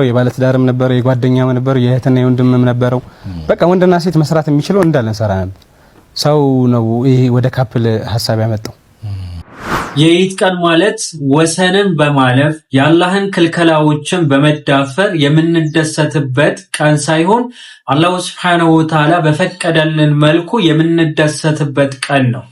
የባለትዳርም ነበር የጓደኛም ነበር የእህትና የወንድምም ነበረው በቃ ወንድና ሴት መስራት የሚችለው እንዳለን ሰራ ነበር ሰው ነው ይሄ ወደ ካፕል ሐሳብ ያመጣው የኢድ ቀን ማለት ወሰንን በማለፍ የአላህን ክልከላዎችን በመዳፈር የምንደሰትበት ቀን ሳይሆን አላህ Subhanahu Wa Ta'ala በፈቀደልን መልኩ የምንደሰትበት ቀን ነው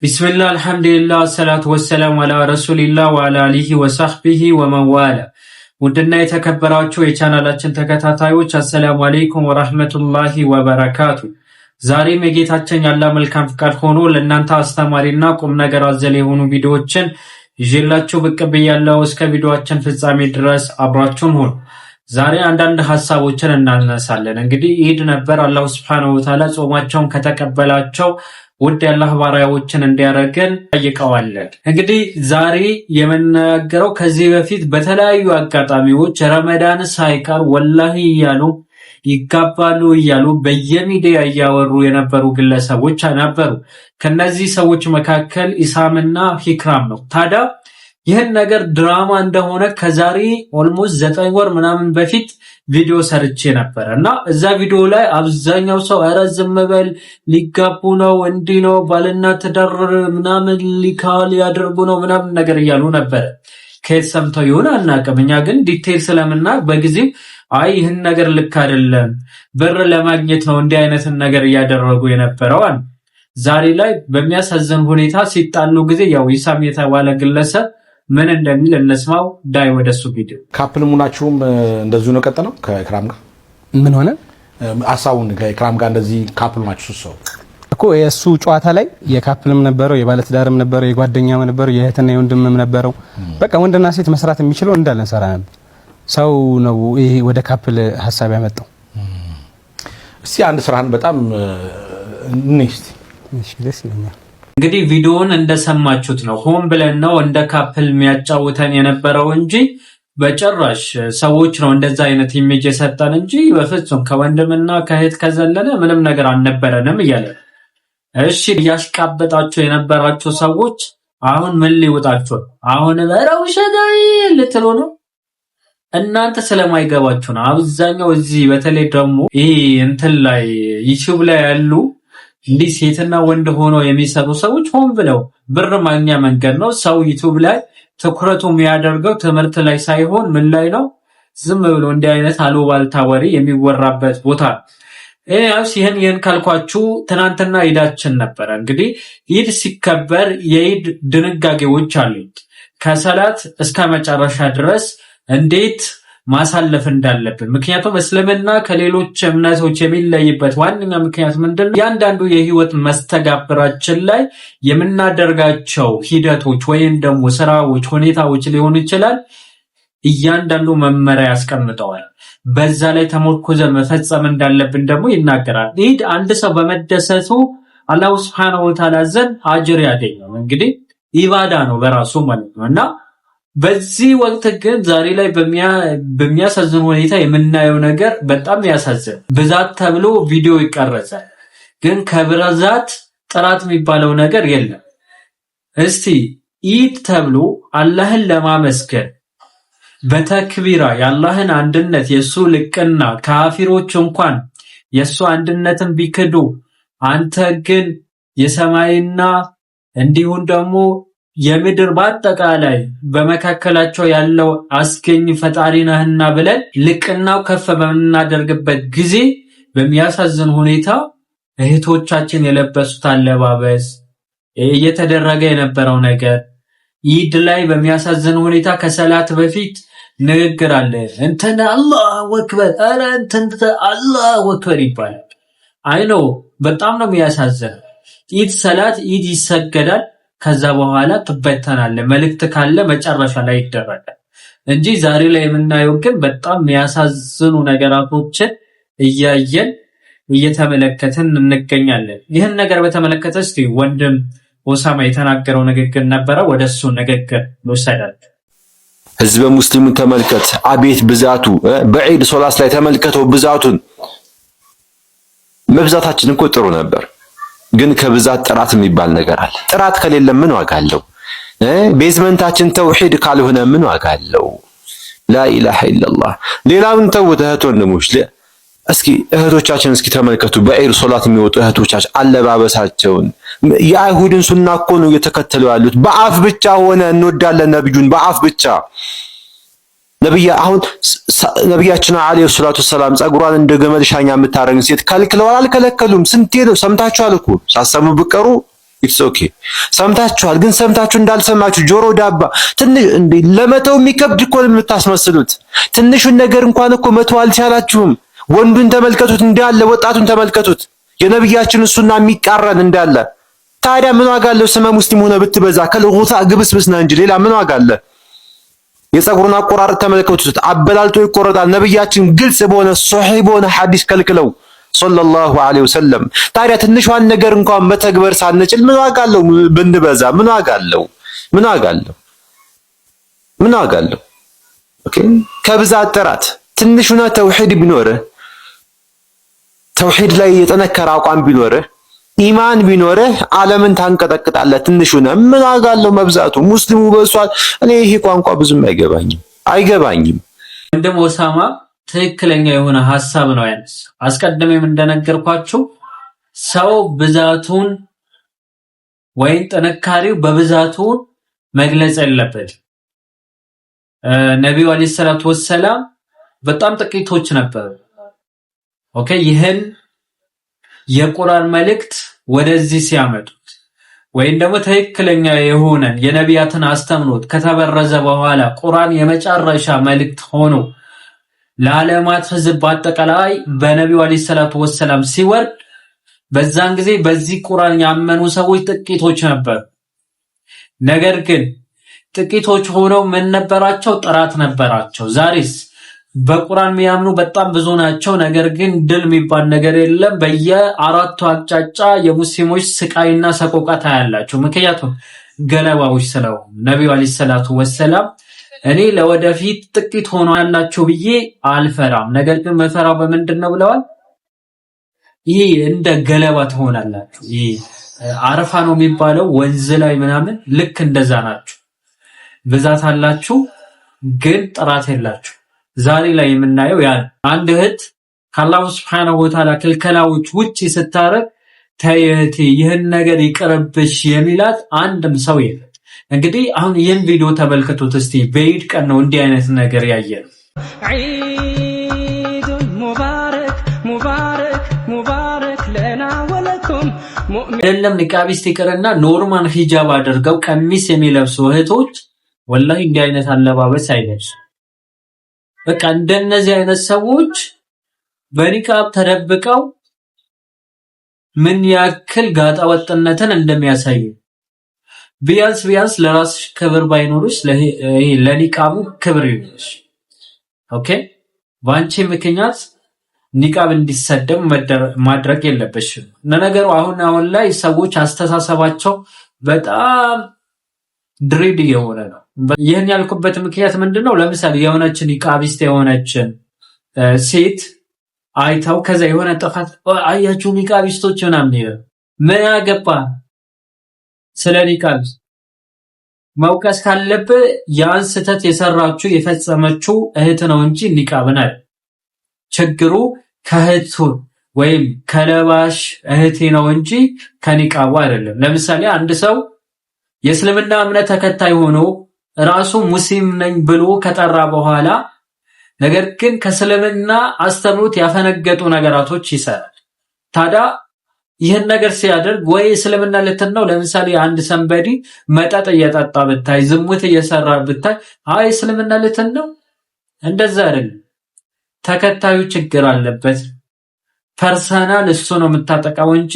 بسم الله الحمد لله الصلاة والسلام على رسول الله وعلى آله وصحبه ومن والاه ودنا የተከበራችሁ የቻናላችን ተከታታዮች አሰላሙ አለይኩም ወራህመቱላሂ ወበረካቱ ዛሬም የጌታችን ያላ መልካም ፍቃድ ሆኖ ለእናንተ አስተማሪና ቁም ነገር አዘል የሆኑ ቪዲዮዎችን ይዤላችሁ ብቅ ብያለሁ እስከ ቪዲዮአችን ፍጻሜ ድረስ አብራችሁን ሁኑ ዛሬ አንዳንድ ሐሳቦችን እናነሳለን እንግዲህ ኢድ ነበር አላህ Subhanahu Wa Ta'ala ጾማቸውን ከተቀበላቸው ውድ ያላህ ባሪያዎችን እንዲያረጋን ጠይቀዋለን እንግዲህ ዛሬ የምንናገረው ከዚህ በፊት በተለያዩ አጋጣሚዎች ረመዳን ሳይቀር ወላሂ ያሉ ይጋባሉ ያሉ በየሚዲያ ያወሩ የነበሩ ግለሰቦች ነበሩ ከነዚህ ሰዎች መካከል ኢሳምና ሂክራም ነው ታዲያ ይህን ነገር ድራማ እንደሆነ ከዛሬ ኦልሞስት 9 ወር ምናምን በፊት ቪዲዮ ሰርቼ ነበርና እዛ ቪዲዮ ላይ አብዛኛው ሰው አረዝም በል ሊጋቡ ነው እንዲ ነው ባልና ትዳር ምናምን ሊካል ያደርጉ ነው ምናምን ነገር ይያሉ ነበር ከሰምተው ይሆን አናቀምኛ ግን ዲቴል ስለምናቅ በጊዜው አይ ይህን ነገር ልክ አይደለም ብር ለማግኘት ነው እንዲህ አይነት ነገር ያደረጉ የነበረው ዛሬ ላይ በሚያሳዝን ሁኔታ ሲጣሉ ጊዜ ያው ኢሳም የተባለ ግለሰብ ምን እንደሚል እንስማው ዳይ ወደሱ ቪዲዮ ካፕል ሙናችሁም እንደዚሁ ነው ቀጠለው ከኢክራም ጋር ምን ሆነ አሳውን ከኢክራም ጋር እንደዚህ ካፕል ናችሁ ሰው እኮ የሱ ጨዋታ ላይ የካፕልም ነበረው የባለትዳርም ነበረው የጓደኛም ነበረው የእህትና የወንድምም ነበረው በቃ ወንድና ሴት መስራት የሚችለው እንዳለን ሰራ ነበር ሰው ነው ይሄ ወደ ካፕል ሐሳብ ያመጣው እስቲ አንድ ስራን በጣም እሺ ደስ ይለኛል እንግዲህ ቪዲዮውን እንደሰማችሁት ነው ሆም ብለን ነው እንደ ካፕል የሚያጫውተን የነበረው እንጂ በጭራሽ ሰዎች ነው እንደዛ አይነት ኢሜጅ የሰጠን እንጂ በፍጹም ከወንድምና ከእህት ከዘለለ ምንም ነገር አልነበረንም ይያለ እሺ ያሽቃበጣችሁ የነበራችሁ ሰዎች አሁን ምን ሊውጣችሁ አሁን በራው ሸዳይ ልትሉ ነው እናንተ ስለማይገባችሁ ነው አብዛኛው እዚህ በተለይ ደግሞ ይሄ እንትን ላይ ዩቲዩብ ላይ ያሉ እንዲህ ሴትና ወንድ ሆኖ የሚሰሩ ሰዎች ሆን ብለው ብር ማግኛ መንገድ ነው ሰው ዩቲዩብ ላይ ትኩረቱ የሚያደርገው ትምህርት ላይ ሳይሆን ምን ላይ ነው ዝም ብሎ እንዲህ አይነት አሉባልታ ወሬ የሚወራበት ቦታ ያውስ ይሄን ካልኳችሁ ትናንትና ኢዳችን ነበር እንግዲህ ኢድ ሲከበር የኢድ ድንጋጌዎች አሉት ከሰላት እስከ መጨረሻ ድረስ እንዴት ማሳለፍ እንዳለብን ምክንያቱም እስልምና ከሌሎች እምነቶች የሚለይበት ዋነኛ ምክንያት ምንድነው ያንዳንዱ የህይወት መስተጋብራችን ላይ የምናደርጋቸው ሂደቶች ወይም ደግሞ ስራዎች ሁኔታዎች ሊሆኑ ይችላል እያንዳንዱ መመሪያ ያስቀምጠዋል በዛ ላይ ተመርኩዘን መፈጸም እንዳለብን ደግሞ ይናገራል ኢድ አንድ ሰው በመደሰቱ አላህ Subhanahu Wa Ta'ala ዘንድ አጅር ያገኛል እንግዲህ ኢባዳ ነው በራሱ ማለት ነውና በዚህ ወቅት ግን ዛሬ ላይ በሚያሳዝን ሁኔታ የምናየው ነገር በጣም ያሳዝን ብዛት ተብሎ ቪዲዮ ይቀርጻል ግን ከብዛት ጥራት የሚባለው ነገር የለም እስቲ ኢድ ተብሎ አላህን ለማመስገን በተክቢራ የአላህን አንድነት የሱ ልቅና ካፊሮች እንኳን የሱ አንድነትን ቢክዱ አንተ ግን የሰማይና እንዲሁም ደግሞ የምድር በአጠቃላይ በመካከላቸው ያለው አስገኝ ፈጣሪ ነህና ብለን ልቅናው ከፍ በመናደርግበት ጊዜ በሚያሳዝን ሁኔታ እህቶቻችን የለበሱት አለባበስ እየተደረገ የነበረው ነገር ኢድ ላይ በሚያሳዝን ሁኔታ ከሰላት በፊት ንግግር አለ እንተና አላሁ አክበር አረ እንተ አላሁ አክበር ይባላል አይኖ በጣም ነው የሚያሳዝን ኢድ ሰላት ኢድ ይሰገዳል ከዛ በኋላ ተበተናል መልእክት ካለ መጨረሻ ላይ ይደረጋል እንጂ ዛሬ ላይ የምናየው ግን በጣም የሚያሳዝኑ ነገራቶችን እያየን እየተመለከትን እንገኛለን ይህን ነገር በተመለከተ እስቲ ወንድም ኦሳማ የተናገረው ንግግር ነበር ወደሱ ንግግር ወሰዳል ህዝበ ሙስሊሙን ተመልከት አቤት ብዛቱ በዒድ ሶላት ላይ ተመልከተው ብዛቱን መብዛታችን እኮ ጥሩ ነበር፣ ግን ከብዛት ጥራት የሚባል ነገር አለ። ጥራት ከሌለ ምን ዋጋ አለው? ቤዝመንታችን ተውሂድ ካልሆነ ምን ዋጋ አለው? ላኢላሃ ኢላላህ። ሌላውን ተውት እህት ወንድሞች፣ እስኪ እህቶቻችን እስኪ ተመልከቱ። በዒድ ሶላት የሚወጡ እህቶቻችን አለባበሳቸውን የአይሁድን ሱና እኮ ነው እየተከተሉ ያሉት። በአፍ ብቻ ሆነ እንወዳለን ነብዩን በአፍ ብቻ። ነብያችን አለይሂ ሰላቱ ሰላም ጸጉሯን እንደ ገመድ ሻኛ የምታረግ ሴት ከልክለዋል? አልከለከሉም። ስንቴ ነው ሰምታችኋል እኮ ሳሰሙ ብቀሩ ኢትስ ኦኬ ሰምታችኋል። ግን ሰምታችሁ እንዳልሰማችሁ ጆሮ ዳባ ትንሽ እንዴ ለመተው የሚከብድ እኮ ነው የምታስመስሉት። ትንሹን ነገር እንኳን እኮ መተው አልቻላችሁም። ወንዱን ተመልከቱት እንዳለ፣ ወጣቱን ተመልከቱት የነብያችን ሱና የሚቃረን እንዳለ። ታዲያ ምን ዋጋ አለው? ስመ ሙስሊም ሆነ ብትበዛ ከልጉታ ግብስብስ ነው እንጂ ሌላ ምን ዋጋ አለ? የፀጉሩን አቆራረጥ ተመልከቱት፣ አበላልቶ ይቆረጣል። ነብያችን ግልጽ በሆነ ሶሒህ በሆነ ሐዲስ ከልክለው ሰለላሁ ዐለይሂ ወሰለም። ታዲያ ትንሿን ነገር እንኳን መተግበር ሳንችል ምን ዋጋ አለው? ብንበዛ ምን ዋጋ አለው? ምን ዋጋ አለው? ምን ዋጋ አለው? ኦኬ ከብዛት ጥራት ትንሹና ተውሂድ ቢኖርህ፣ ተውሂድ ላይ የጠነከረ አቋም ቢኖርህ፣ ኢማን ቢኖርህ ዓለምን ታንቀጠቅጣለህ። ትንሹና ምን ዋጋ አለው መብዛቱ? ሙስሊሙ በሷል። እኔ ይሄ ቋንቋ ብዙም አይገባኝም። ወንድም ኦሳማ ትክክለኛ የሆነ ሐሳብ ነው ያነሳ። አስቀድሜም እንደነገርኳችሁ ሰው ብዛቱን ወይም ጥንካሬው በብዛቱ መግለጽ የለበትም። ነብዩ አለይሂ ሰላቱ ወሰላም በጣም ጥቂቶች ነበሩ። ኦኬ ይህን የቁርአን መልእክት ወደዚህ ሲያመጡት ወይም ደግሞ ትክክለኛ የሆነ የነቢያትን አስተምሮት ከተበረዘ በኋላ ቁርአን የመጨረሻ መልእክት ሆኖ ለዓለማት ሕዝብ በአጠቃላይ በነቢዩ አለይሂ ሰላቱ ወሰላም ሲወርድ በዛን ጊዜ በዚህ ቁርአን ያመኑ ሰዎች ጥቂቶች ነበሩ። ነገር ግን ጥቂቶች ሆነው ምን ነበራቸው? ጥራት ነበራቸው። ዛሬስ በቁርአን የሚያምኑ በጣም ብዙ ናቸው። ነገር ግን ድል የሚባል ነገር የለም። በየአራቱ አቅጣጫ የሙስሊሞች ስቃይና ሰቆቃ ታያላችሁ። ምክንያቱም ገለባዎች ስለሆኑ ነቢዩ አለይሂ ሰላቱ ወሰላም እኔ ለወደፊት ጥቂት ሆኖ ያላችሁ ብዬ አልፈራም፣ ነገር ግን መፈራው በምንድን ነው ብለዋል? ይሄ እንደ ገለባ ትሆናላችሁ። ይሄ አረፋ ነው የሚባለው ወንዝ ላይ ምናምን፣ ልክ እንደዛ ናችሁ። ብዛት አላችሁ ግን ጥራት የላችሁ። ዛሬ ላይ የምናየው ያ አንድ እህት ከአላሁ ሱብሓነሁ ወተዓላ ክልከላዎች ውጪ ስታረግ ተይ እህቴ ይህን ነገር ይቅርብሽ የሚላት አንድም ሰው የለም። እንግዲህ አሁን ይህን ቪዲዮ ተመልከቱት እስቲ። በዒድ ቀን ነው እንዲህ አይነት ነገር ያየነው። ዒድ ሙባረክ ሙባረክ ሙባረክ ለና ወለኩም አይደለም ኒቃቢስት ይቅርና ኖርማል ሂጃብ አድርገው ቀሚስ የሚለብሱ እህቶች ወላሂ እንዲህ አይነት አለባበስ አይለብሱ። በቃ እንደነዚህ አይነት ሰዎች በኒቃብ ተደብቀው ምን ያክል ጋጠወጥነትን እንደሚያሳዩ ቢያንስ ለራስሽ ክብር ባይኖርሽ ለኒቃቡ ክብር ይኖርሽ። ኦኬ ባንቺ ምክንያት ኒቃብ እንዲሰደብ ማድረግ የለበሽም። ለነገሩ አሁን ላይ ሰዎች አስተሳሰባቸው በጣም ድሪድ የሆነ ነው። ይህን ያልኩበት ምክንያት ምንድነው? ለምሳሌ የሆነችን ኒቃቢስት የሆነችን ሴት አይተው ከዛ የሆነ ጥፋት አያችሁ ኒቃቢስቶች ምናምን ይላል። ምን ያገባ ስለ ኒቃቢስት መውቀስ ካለብህ ያን ስህተት የሰራችው የፈጸመችው እህት ነው እንጂ ኒቃብን አይደል። ችግሩ ከእህቱ ወይም ከለባሽ እህቴ ነው እንጂ ከኒቃቡ አይደለም። ለምሳሌ አንድ ሰው የእስልምና እምነት ተከታይ ሆኖ ራሱ ሙስሊም ነኝ ብሎ ከጠራ በኋላ ነገር ግን ከእስልምና አስተምሮት ያፈነገጡ ነገራቶች ይሰራል። ታዲያ ይህን ነገር ሲያደርግ ወይ እስልምና ልትን ነው። ለምሳሌ አንድ ሰንበዲ መጠጥ እየጠጣ ብታይ፣ ዝሙት እየሰራ ብታይ አይ እስልምና ልትን ነው። እንደዛ አይደለም። ተከታዩ ችግር አለበት። ፐርሰናል እሱ ነው የምታጠቃው እንጂ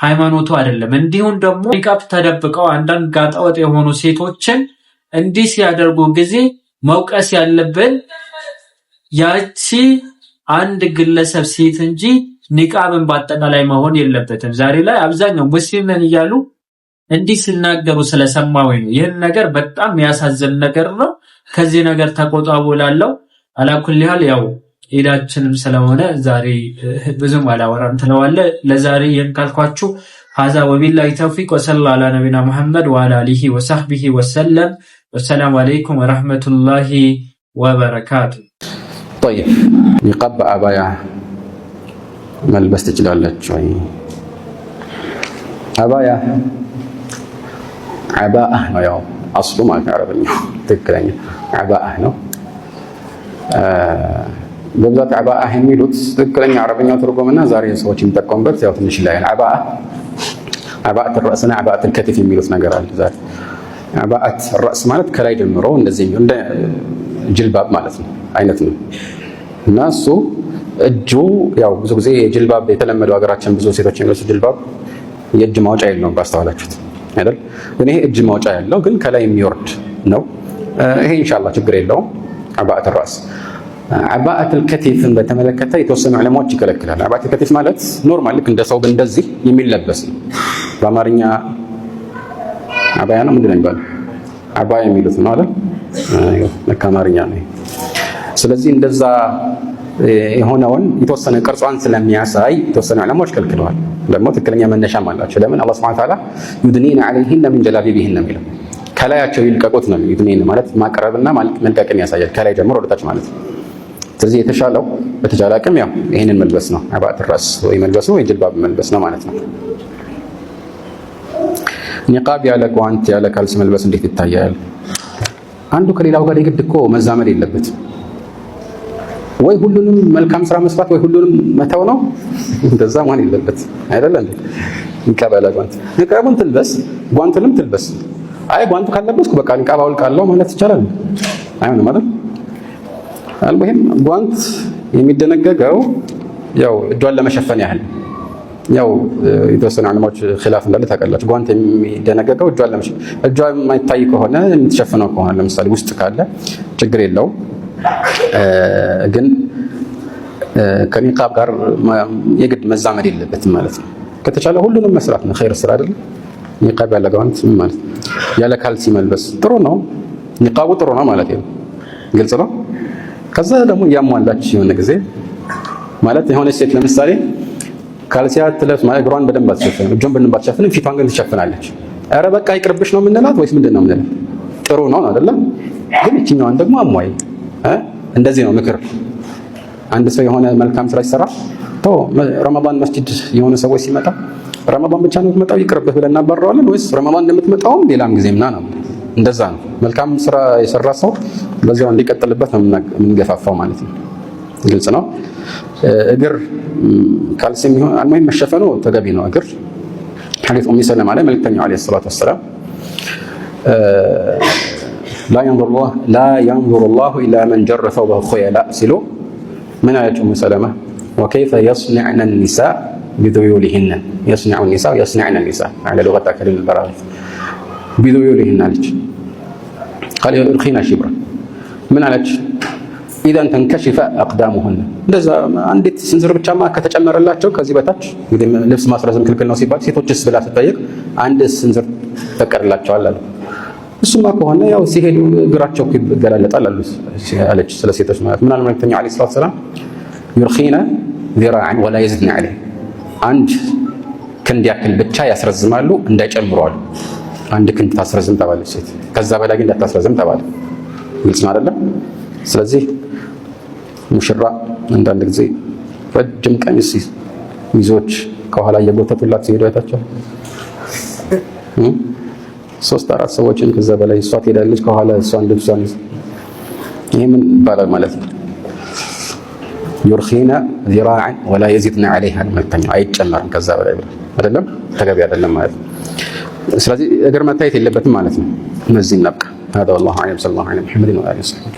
ሃይማኖቱ አይደለም። እንዲሁም ደግሞ ኒቃብ ተደብቀው አንዳንድ ጋጠወጥ የሆኑ ሴቶችን እንዲህ ሲያደርጉ ጊዜ መውቀስ ያለብን ያቺ አንድ ግለሰብ ሴት እንጂ ኒቃብን በአጠቃላይ መሆን የለበትም። ዛሬ ላይ አብዛኛው ሙስሊም ነን እያሉ እንዲህ ሲናገሩ ስለሰማው ነው። ይህን ነገር በጣም የሚያሳዝን ነገር ነው። ከዚህ ነገር ተቆጣቡ ላለው አላኩል ያህል ያው ኢዳችንም ስለሆነ ዛሬ ብዙም አላወራም ትለዋለህ። ለዛሬ ይህን ካልኳችሁ هذا وبالله التوفيق وصلى الله على نبينا محمد وعلى آله وصحبه وسلم والسلام عليكم ورحمة الله وبركاته. طيب نقاب عباية ملبس تجلالك شوي عباية عباءة يوم أصله ما تعرفني تذكرني عباءة نو በብዛት عباءة የሚሉት ትክክለኛ አረበኛ ትርጉምና ዛሬ ሰዎች የሚጠቀሙበት ያው ትንሽ ላይ عباءة الرأسና عباءة الكتف የሚሉት ነገር አለ ዛሬ عباءة الرأس ማለት ከላይ ጀምሮ እንደዚህ እንደ ጅልባብ ማለት ነው አይነት ነው እና እሱ እጁ ያው ብዙ ጊዜ ጅልባብ የተለመደው ሀገራችን ብዙ ሴቶች የሚለብሱ ጅልባብ የእጅ ማውጫ የለውም ባስተዋላችሁት አይደል ግን ይሄ እጅ ማውጫ ያለው ግን ከላይ የሚወርድ ነው ይሄ ኢንሻአላህ ችግር የለውም عباءة الرأس عباءة الكتف በተመለከተ የተወሰኑ ዑለማዎች ይከለክላል عباءة الكتف ማለት ኖርማል ልክ እንደ ሰው እንደዚህ የሚለበስ ነው በአማርኛ አባያ ነው ምንድነው የሚባለው አባያ የሚሉት ነው አይደል ለካማርኛ ነው ስለዚህ እንደዛ የሆነውን የተወሰነ ቅርጿን ስለሚያሳይ የተወሰነ ዑለማዎች ከልክለዋል ደግሞ ትክክለኛ መነሻም አላቸው ለምን አላህ Subhanahu Wa Ta'ala يدنين عليهن من جلابيبهن የሚለው ከላያቸው ይልቀቁት ነው يدنين ማለት ማቀረብና መልቀቅን ያሳያል ከላይ ጀምሮ ወደታች ማለት ነው ስለዚህ የተሻለው በተቻለ አቅም ያው ይሄንን መልበስ ነው عباءة الراس ወይ መልበስ ነው ወይ ጅልባብ መልበስ ነው ማለት ነው ኒቃብ ያለ ጓንት ያለ ካልሲ መልበስ እንዴት ይታያል አንዱ ከሌላው ጋር የግድ እኮ መዛመድ የለበትም ወይ ሁሉንም መልካም ስራ መስራት ወይ ሁሉንም መተው ነው እንደዛ ማን የለበት አይደል እንዴ ኒቃብ ያለ ጓንት ኒቃቡን ትልበስ ጓንቱንም ትልበስ አይ ጓንቱ ካለበስኩ በቃ ኒቃብ አውልቃለሁ ማለት ይቻላል አይሆንም ማለት አልሙሂም ጓንት የሚደነገገው ያው እጇን ለመሸፈን ያህል ያው የተወሰኑ ዑለማዎች ኺላፍ እንዳለ ታውቃላችሁ ጓንት የሚደነገገው እጇን ለመሸፈን እጇ የማይታይ ከሆነ የምትሸፍነው ከሆነ ለምሳሌ ውስጥ ካለ ችግር የለውም ግን ከኒቃብ ጋር የግድ መዛመድ የለበትም ማለት ነው ከተቻለ ሁሉንም መስራት ነው ኸይር ስራ አይደል ኒቃብ ያለ ጓንት ማለት ያለ ካልሲ መልበስ ጥሩ ነው ኒቃቡ ጥሩ ነው ማለት ነው ግልጽ ነው ከዛ ደግሞ ያሟላች የሆነ ጊዜ ማለት የሆነ ሴት ለምሳሌ ካልሲያ ትለብስ ማለት እግሯን በደንብ አትሸፍንም እጇን በደንብ አትሸፍንም ፊቷን ግን ትሸፍናለች ኧረ በቃ ይቅርብሽ ነው የምንላት ወይስ ምንድነው የምንላት ጥሩ ነው አይደል ግን እቺኛዋን ደግሞ አሟይ እንደዚህ ነው ምክር አንድ ሰው የሆነ መልካም ስራ ይሰራ ረመዳን መስጂድ የሆነ ሰዎች ሲመጣ ረመዳን ብቻ ነው የምትመጣው ይቅርብህ ብለን እናባረዋለን ወይስ ረመዳን እንደምትመጣው ሌላም ጊዜምና ነው እንደዛ ነው መልካም ስራ የሰራ ሰው በዛው እንዲቀጥልበት ነው የምንገፋፋው ማለት ነው ግልጽ ነው እግር ካልሲም ይሁን አልሙሂም መሸፈኑ ተገቢ ነው እግር ሐዲስ ኡሚ ሰለማ ላይ መልእክተኛው አለይሂ ሰላቱ ወሰለም لا ينظر الله إلى من جر ثوبه خيلاء ሲሉ ምን አለች ኡሚ ሰለማ وكيف يصنعن النساء بذيولهن يصنع النساء يصنعن النساء على لغة أكل البراغيث بذيولهن አለች قال يرخينا شبرا ምን አለች إذا تنكشف أقدامهن እንደዛ አንዲት ስንዝር ብቻማ ከተጨመረላቸው ከዚህ በታች እንግዲህ ልብስ ማስረዝም ክልክል ነው ሲባል ሴቶችስ ብላ ስትጠይቅ አንድ ስንዝር ተቀርላቸዋል አለ እሱማ ከሆነ ያው ሲሄዱ እግራቸው ይገላለጣል አለች ስለ ሴቶች ማለት ምን አለ መልእክተኛው አለይሂ ሰላቱ ሰላም يرخينا ذراعا ولا يزدن عليه አንድ ክንድ ያክል ብቻ ያስረዝማሉ እንዳይጨምሩ አሉ አንድ ክንድ ታስረዝም ተባለች ሴት ከዛ በላይ ግን እንዳታስረዝም ተባለ ግልጽ ነው አይደለም ስለዚህ ሙሽራ አንዳንድ ጊዜ ረጅም ቀሚስ ሚዞች ከኋላ እየጎተቱላት ሲሄዱ አይታቸው 3-4 ሰዎችን ከዛ በላይ እሷ ትሄዳለች ከኋላ እሷን ልብሷን ይሄ ምን ይባላል ማለት ነው يرخينا ذراعا ولا يزيدنا عليها መልእክተኛው አይጨመርም ከዛ በላይ አይደለም ተገቢ አይደለም ማለት ነው ስለዚህ እግር መታየት የለበትም ማለት ነው እነዚህ እናብቃ هذا والله اعلم صلى الله عليه محمد وآله وسلم